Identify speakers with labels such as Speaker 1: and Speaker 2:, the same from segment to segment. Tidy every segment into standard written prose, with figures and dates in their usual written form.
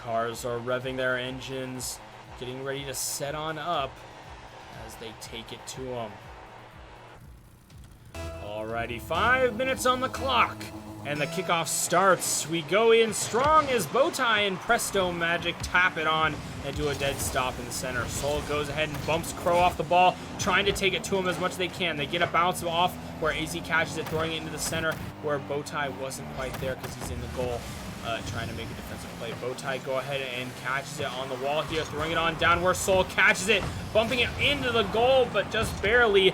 Speaker 1: Cars are revving their engines, getting ready to set on up as they take it to them. Alrighty, 5 minutes on the clock, and the kickoff starts. We go in strong as Bowtie and Presto Magic tap it on and do a dead stop in the center. Soul goes ahead and bumps Crow off the ball, trying to take it to him as much as they can. They get a bounce off where AZ catches it, throwing it into the center where Bowtie wasn't quite there because he's in the goal, trying to make a defensive play. Bowtie go ahead and catches it on the wall here, throwing it on down where Soul catches it, bumping it into the goal, but just barely.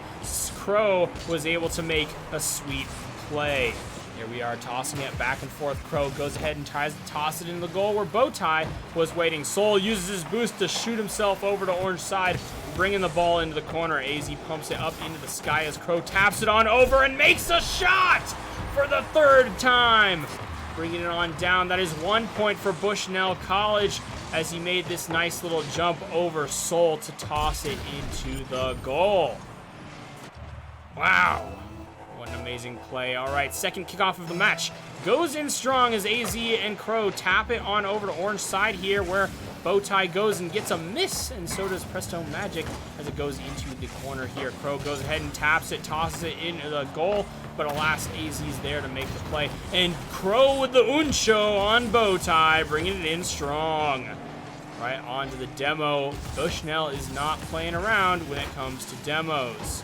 Speaker 1: Crow was able to make a sweet play. Here we are tossing it back and forth. Crow goes ahead and tries to toss it into the goal where Bowtie was waiting. Soul uses his boost to shoot himself over to orange side, bringing the ball into the corner. AZ pumps it up into the sky as Crow taps it on over and makes a shot for the third time. Bringing it on down. That is 1 point for Bushnell College as he made this nice little jump over Soul to toss it into the goal. Wow. What an amazing play. All right, second kickoff of the match goes in strong as AZ and Crow tap it on over to orange side here where Bowtie goes and gets a miss, and so does Presto Magic as it goes into the corner here. Crow goes ahead and taps it, tosses it into the goal, but alas, AZ's there to make the play. And Crow with the uncho on Bowtie, bringing it in strong. Right on to the demo. Bushnell is not playing around when it comes to demos.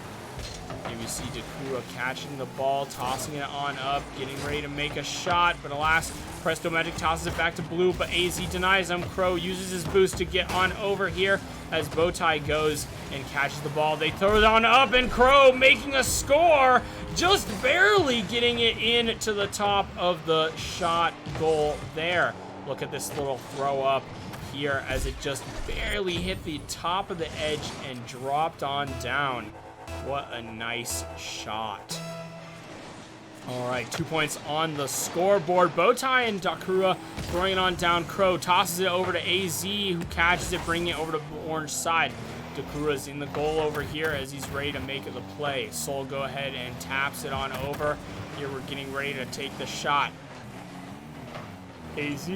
Speaker 1: Here we see Dakura catching the ball, tossing it on up, getting ready to make a shot, but alas, Presto Magic tosses it back to blue, but AZ denies him. Crow uses his boost to get on over here as Bowtie goes and catches the ball. They throw it on up, and Crow making a score, just barely getting it in to the top of the shot goal there. Look at this little throw up here as it just barely hit the top of the edge and dropped on down. What a nice shot. All right, 2 points on the scoreboard. Bowtie and Dakura throwing it on down. Crow tosses it over to AZ, who catches it, bringing it over to orange side. Dakura's in the goal over here as he's ready to make the play. Soul go ahead and taps it on over. Here we're getting ready to take the shot. AZ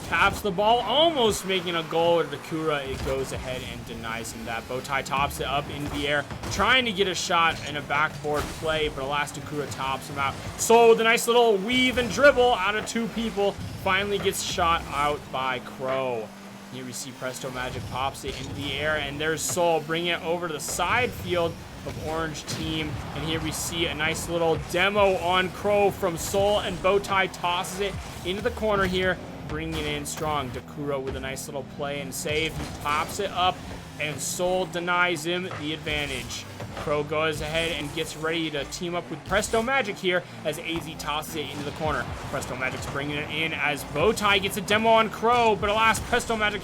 Speaker 1: taps the ball, almost making a goal with Dakura. It goes ahead and denies him that. Bowtie tops it up into the air, trying to get a shot in a backboard play, but alas, Dakura tops him out. So with a nice little weave and dribble out of two people, finally gets shot out by Crow. Here we see Presto Magic pops it into the air, and there's Soul bringing it over to the side field of Orange Team. And here we see a nice little demo on Crow from Soul, and Bowtie tosses it into the corner here, bringing it in strong. Dakura with a nice little play and save. He pops it up, and Soul denies him the advantage. Crow goes ahead and gets ready to team up with Presto Magic here as AZ tosses it into the corner. Presto Magic's bringing it in as Bowtie gets a demo on Crow, but alas, Presto Magic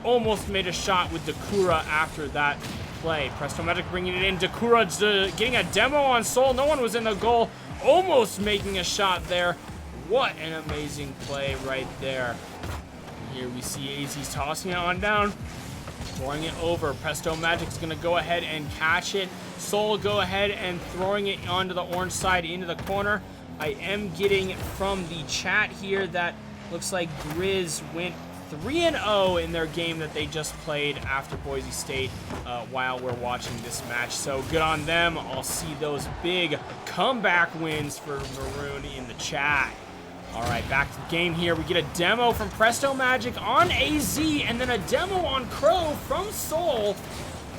Speaker 1: almost made a shot with Dakura after that play. Presto Magic bringing it in. Dakura getting a demo on Soul. No one was in the goal, almost making a shot there. What an amazing play right there. Here we see AZ's tossing it on down, throwing it over. Presto Magic's gonna go ahead and catch it. Soul go ahead and throwing it onto the orange side into the corner. I am getting from the chat here that looks like Griz went 3-0 in their game that they just played after Boise State while we're watching this match. So good on them. I'll see those big comeback wins for Maroon in the chat. All right, back to the game here. We get a demo from Presto Magic on AZ, and then a demo on Crow from Soul.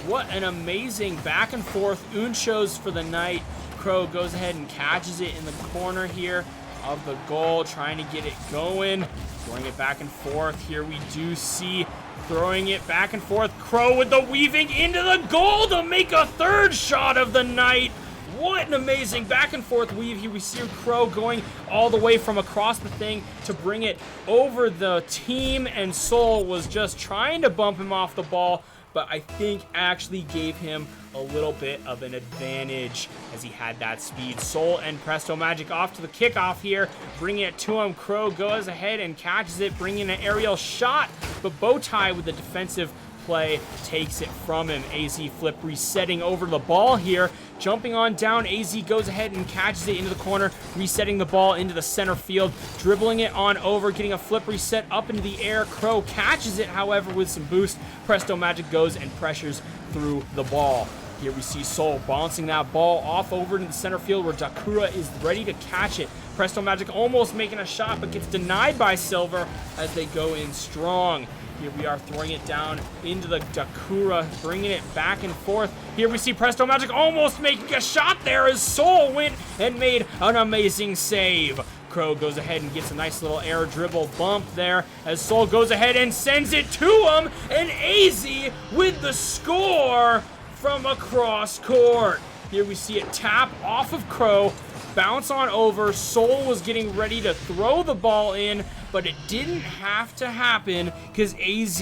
Speaker 1: What an amazing back and forth unchos for the night. Crow goes ahead and catches it in the corner here of the goal, trying to get it going, throwing it back and forth. Here we do see throwing it back and forth. Crow with the weaving into the goal to make a third shot of the night. What an amazing back and forth weave. Here we see Crow going all the way from across the thing to bring it over the team, and Soul was just trying to bump him off the ball, but I think actually gave him a little bit of an advantage as he had that speed. Soul and Presto Magic off to the kickoff here, bringing it to him. Crow goes ahead and catches it, bringing an aerial shot, but Bowtie with the defensive play takes it from him. AZ flip resetting over the ball here. Jumping on down, AZ goes ahead and catches it into the corner, resetting the ball into the center field, dribbling it on over, getting a flip reset up into the air. Crow catches it, however, with some boost. Presto Magic goes and pressures through the ball. Here we see Soul bouncing that ball off over into the center field where Dakura is ready to catch it. Presto Magic almost making a shot, but gets denied by Silver as they go in strong. Here we are throwing it down into the Dakura, bringing it back and forth. Here we see Presto Magic almost making a shot there as Soul went and made an amazing save. Crow goes ahead and gets a nice little air dribble bump there as Soul goes ahead and sends it to him, and AZ with the score from across court. Here we see it tap off of Crow, bounce on over. Soul was getting ready to throw the ball in, but it didn't have to happen because AZ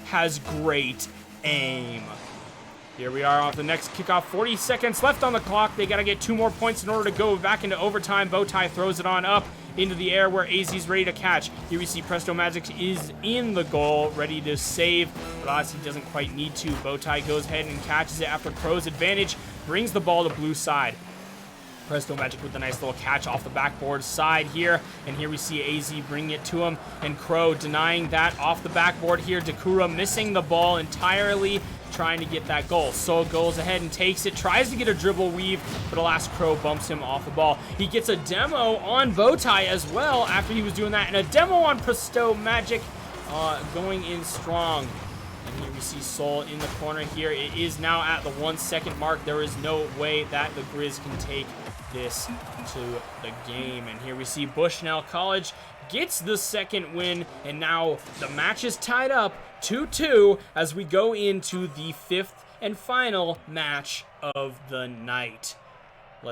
Speaker 1: has great aim. Here we are off the next kickoff. 40 seconds left on the clock. They got to get 2 more points in order to go back into overtime. Bowtie throws it on up into the air where AZ's ready to catch. Here we see Presto Magic is in the goal, ready to save, but honestly doesn't quite need to. Bowtie goes ahead and catches it after Crow's advantage, brings the ball to blue side. Presto Magic with a nice little catch off the backboard side here, and here we see AZ bringing it to him, and Crow denying that off the backboard here. Dakura missing the ball entirely, trying to get that goal. So goes ahead and takes it, tries to get a dribble weave, but alas, Crow bumps him off the ball. He gets a demo on Bowtie as well after he was doing that, and a demo on Presto Magic going in strong. And here we see Soul in the corner here. It is now at the 1 second mark. There is no way that the Griz can take this to the game. And here we see Bushnell College gets the second win, and now the match is tied up 2-2 as we go into the 5th and final match of the night.